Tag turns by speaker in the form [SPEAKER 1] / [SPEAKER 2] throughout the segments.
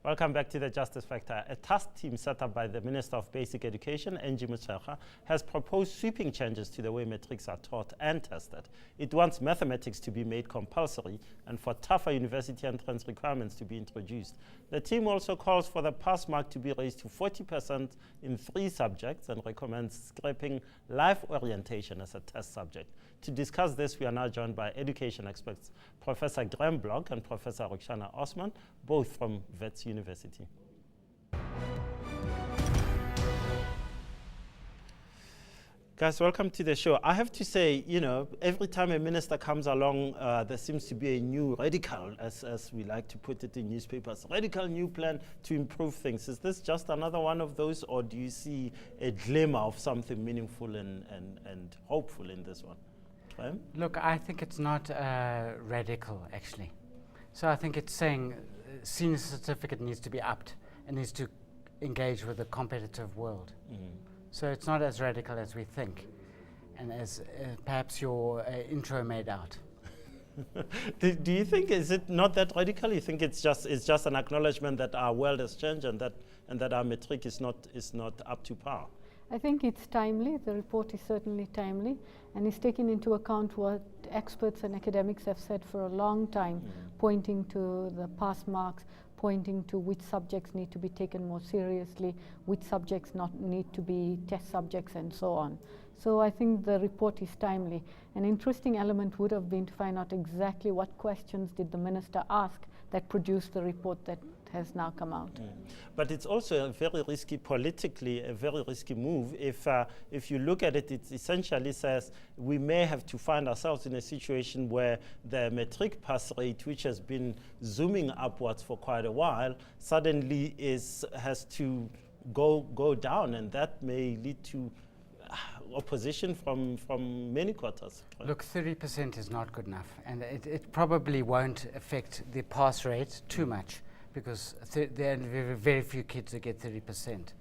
[SPEAKER 1] Welcome back to the Justice Factor. A task team set up by the Minister of Basic Education, Angie Motshekga, has proposed sweeping changes to the way matrics are taught and tested. It wants mathematics to be made compulsory and for tougher university entrance requirements to be introduced. The team also calls for the pass mark to be raised to 40% in 3 subjects and recommends scrapping life orientation as a test subject. To discuss this, we are now joined by education experts, Professor Graeme Bloch and Professor Ruksana Osman, both from Wits University. Guys, welcome to the show. I have to say, you know, every time a minister comes along, there seems to be a new radical, as we like to put it in newspapers, radical new plan to improve things. Is this just another one of those, or do you see a glimmer of something meaningful and hopeful in this one? Graeme?
[SPEAKER 2] Look, I think it's not radical, actually. So I think it's saying senior certificate needs to be upped and needs to engage with the competitive world. So it's not as radical as we think, and as perhaps your intro made out.
[SPEAKER 1] Do you think, is it not that radical? You think it's just an acknowledgement that our world has changed and that our metric is not up to par?
[SPEAKER 3] I think it's timely. The report is certainly timely, and it's taking into account what experts and academics have said for a long time, pointing to the pass marks, pointing to which subjects need to be taken more seriously, which subjects not need to be test subjects, and so on. So I think the report is timely. An interesting element would have been to find out exactly what questions did the minister ask that produced the report that has now come out.
[SPEAKER 1] But it's also a very risky, politically, a very risky move. If you look at it, it essentially says we may have to find ourselves in a situation where the matric pass rate, which has been zooming upwards for quite a while, suddenly has to go down, and that may lead to opposition from many quarters.
[SPEAKER 2] Look, 30% is not good enough, and it probably won't affect the pass rate too much, because there are very few kids that get 30%.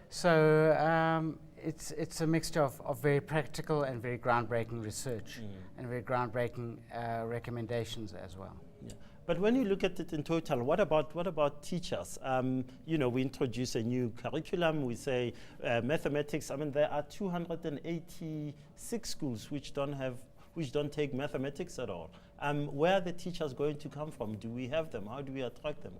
[SPEAKER 2] So it's a mixture of very practical and very groundbreaking research and very groundbreaking recommendations as well.
[SPEAKER 1] Yeah. But when you look at it in total, what about teachers? You know, we introduce a new curriculum. We say mathematics. I mean, there are 286 schools which don't take mathematics at all. Where are the teachers going to come from? Do we have them? How do we attract them?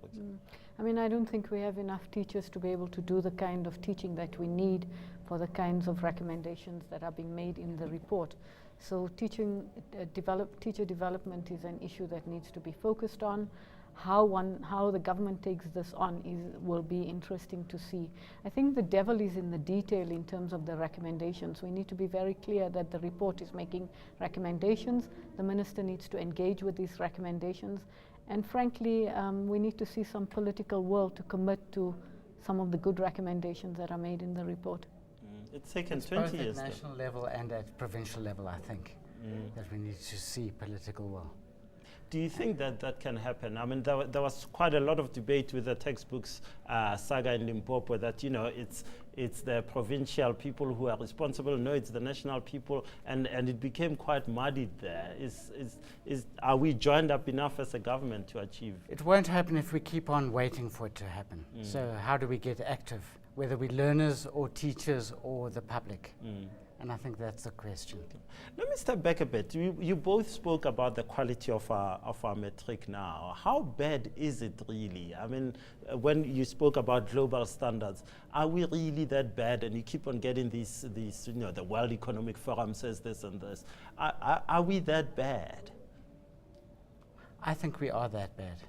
[SPEAKER 3] I mean, I don't think we have enough teachers to be able to do the kind of teaching that we need for the kinds of recommendations that are being made in the report. So teacher development is an issue that needs to be focused on. How the government takes this on will be interesting to see. I think the devil is in the detail in terms of the recommendations. We need to be very clear that the report is making recommendations. The minister needs to engage with these recommendations. And frankly, we need to see some political will to commit to some of the good recommendations that are made in the report.
[SPEAKER 1] It's taken 20 years.
[SPEAKER 2] Both at national level and at provincial level, I think, that we need to see political will.
[SPEAKER 1] Do you think that can happen? I mean, there was quite a lot of debate with the textbooks saga in Limpopo that, you know, it's the provincial people who are responsible. No, it's the national people, and it became quite muddied there. Are we joined up enough as a government to achieve?
[SPEAKER 2] It won't happen if we keep on waiting for it to happen. So how do we get active, whether we're learners or teachers or the public? And I think that's the question.
[SPEAKER 1] Let me step back a bit. You both spoke about the quality of our metric now. How bad is it really? I mean, when you spoke about global standards, are we really that bad? And you keep on getting these you know, the World Economic Forum says this and this. Are we that bad?
[SPEAKER 2] I think we are that bad.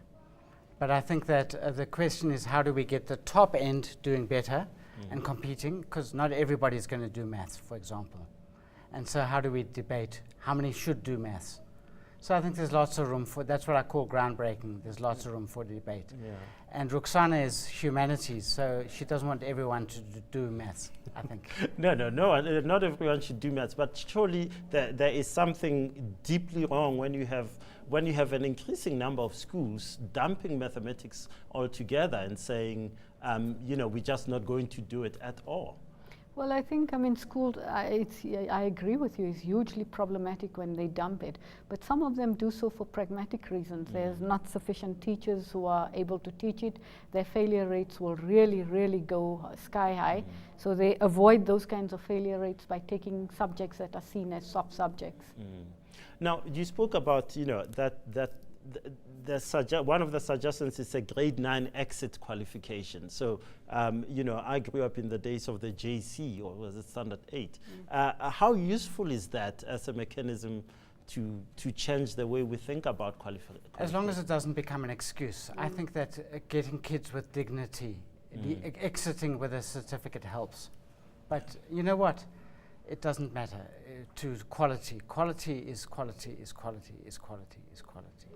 [SPEAKER 2] But I think that the question is, how do we get the top end doing better and competing, because not everybody's going to do maths, for example. And so how do we debate how many should do maths? So I think there's lots of room for, that's what I call groundbreaking. There's lots of room for debate. And Ruksana is humanities, so she doesn't want everyone to do maths, I think.
[SPEAKER 1] No, not everyone should do maths, but surely there is something deeply wrong when you have an increasing number of schools dumping mathematics altogether and saying, you know, we're just not going to do it at all.
[SPEAKER 3] Well, I think, I mean, schools, I agree with you, it's hugely problematic when they dump it. But some of them do so for pragmatic reasons. There's not sufficient teachers who are able to teach it. Their failure rates will really, really go sky high. So they avoid those kinds of failure rates by taking subjects that are seen as soft subjects.
[SPEAKER 1] Now, you spoke about, you know, one of the suggestions is a grade 9 exit qualification. So, you know, I grew up in the days of the JC, or was it Standard 8? How useful is that as a mechanism to change the way we think about qualification?
[SPEAKER 2] As long as it doesn't become an excuse. I think that getting kids with dignity, exiting with a certificate helps. But you know what? It doesn't matter to quality. Quality is quality is quality is quality is quality.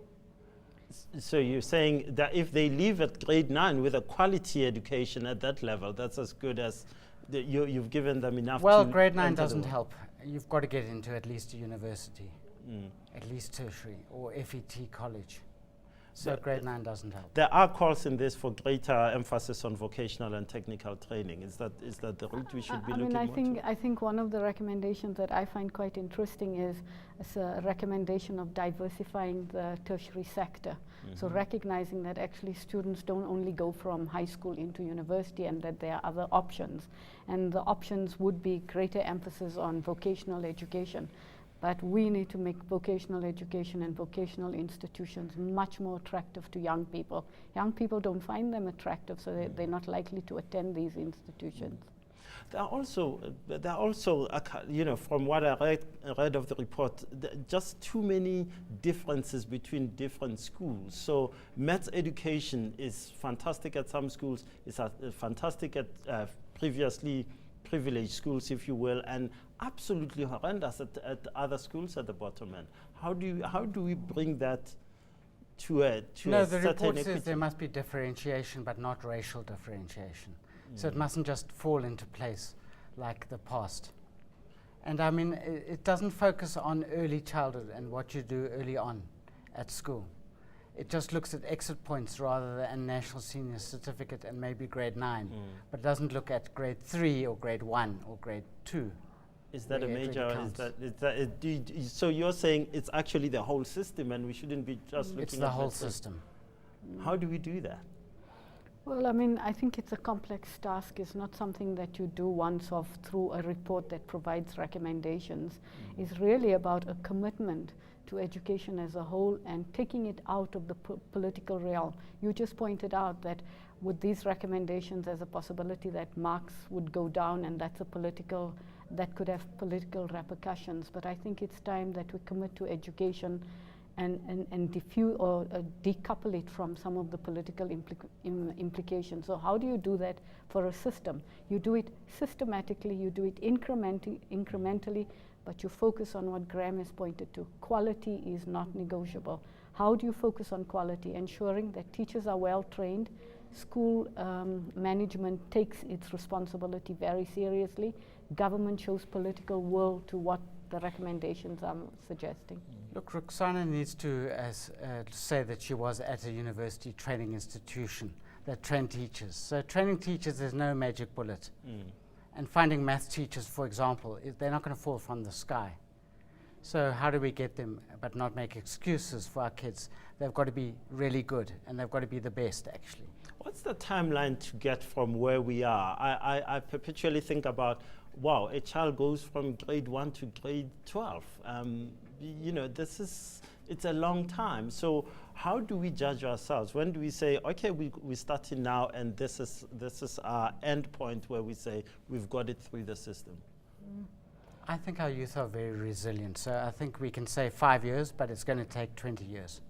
[SPEAKER 1] So you're saying that if they leave at grade 9 with a quality education at that level, that's as good as you've given them enough.
[SPEAKER 2] Well, grade 9 doesn't help. You've got to get into at least a university, at least tertiary or FET college. So grade 9 doesn't help.
[SPEAKER 1] There are calls in this for greater emphasis on vocational and technical training. Is that the route we should be looking at?
[SPEAKER 3] I think one of the recommendations that I find quite interesting is a recommendation of diversifying the tertiary sector. So recognizing that actually students don't only go from high school into university and that there are other options. And the options would be greater emphasis on vocational education. But we need to make vocational education and vocational institutions much more attractive to young people. Young people don't find them attractive, so they're not likely to attend these institutions.
[SPEAKER 1] There are also, you know, from what I read of the report, just too many differences between different schools. So maths education is fantastic at some schools, it's fantastic at previously privileged schools, if you will, and absolutely horrendous at other schools at the bottom end. How do we bring that to a
[SPEAKER 2] No,
[SPEAKER 1] a
[SPEAKER 2] the
[SPEAKER 1] certain
[SPEAKER 2] report
[SPEAKER 1] equity?
[SPEAKER 2] says there must be differentiation, but not racial differentiation. So it mustn't just fall into place like the past. And I mean, it doesn't focus on early childhood and what you do early on at school. It just looks at exit points rather than national senior certificate and maybe grade 9, but doesn't look at grade 3 or grade 1 or grade 2.
[SPEAKER 1] Is that a
[SPEAKER 2] where it
[SPEAKER 1] major?
[SPEAKER 2] really
[SPEAKER 1] So you're saying it's actually the whole system, and we shouldn't be just looking
[SPEAKER 2] It's
[SPEAKER 1] at
[SPEAKER 2] the whole
[SPEAKER 1] that
[SPEAKER 2] system.
[SPEAKER 1] How do we do that?
[SPEAKER 3] Well, I mean, I think it's a complex task. It's not something that you do once off through a report that provides recommendations. It's really about a commitment to education as a whole and taking it out of the political realm. You just pointed out that with these recommendations, there's a possibility that marks would go down, and that could have political repercussions. But I think it's time that we commit to education and diffuse or decouple it from some of the political implications. So how do you do that for a system? You do it systematically, you do it incrementally, but you focus on what Graeme has pointed to. Quality is not negotiable. How do you focus on quality? Ensuring that teachers are well trained, school management takes its responsibility very seriously, government shows political will to what the recommendations are suggesting.
[SPEAKER 2] Look, Ruksana needs to say that she was at a university training institution that trained teachers. So training teachers, there's no magic bullet. And finding maths teachers, for example, they're not going to fall from the sky. So how do we get them, but not make excuses for our kids? They've got to be really good, and they've got to be the best, actually.
[SPEAKER 1] What's the timeline to get from where we are? I perpetually think about, wow, a child goes from grade 1 to grade 12. You know, it's a long time. So how do we judge ourselves? When do we say, okay, we're starting now, and this is our end point where we say we've got it through the system?
[SPEAKER 2] I think our youth are very resilient. So I think we can say 5 years, but it's going to take 20 years.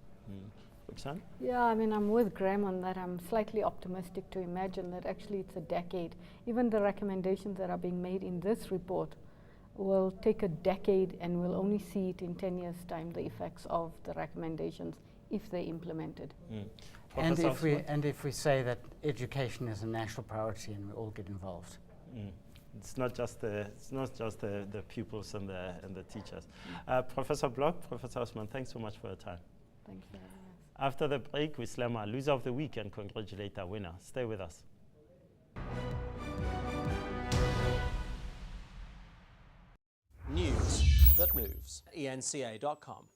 [SPEAKER 1] Ruksana?
[SPEAKER 3] Yeah, I mean, I'm with Graeme on that. I'm slightly optimistic to imagine that actually it's a decade. Even the recommendations that are being made in this report will take a decade, and we'll only see it in 10 years' time, the effects of the recommendations, if they're implemented.
[SPEAKER 2] And if we say that education is a national priority and we all get involved.
[SPEAKER 1] It's not just the pupils and the teachers. Professor Bloch, Professor Osman, thanks so much for your time.
[SPEAKER 3] Thanks for having us.
[SPEAKER 1] After the break, we slam our loser of the week and congratulate our winner. Stay with us.
[SPEAKER 4] News that moves. enca.com.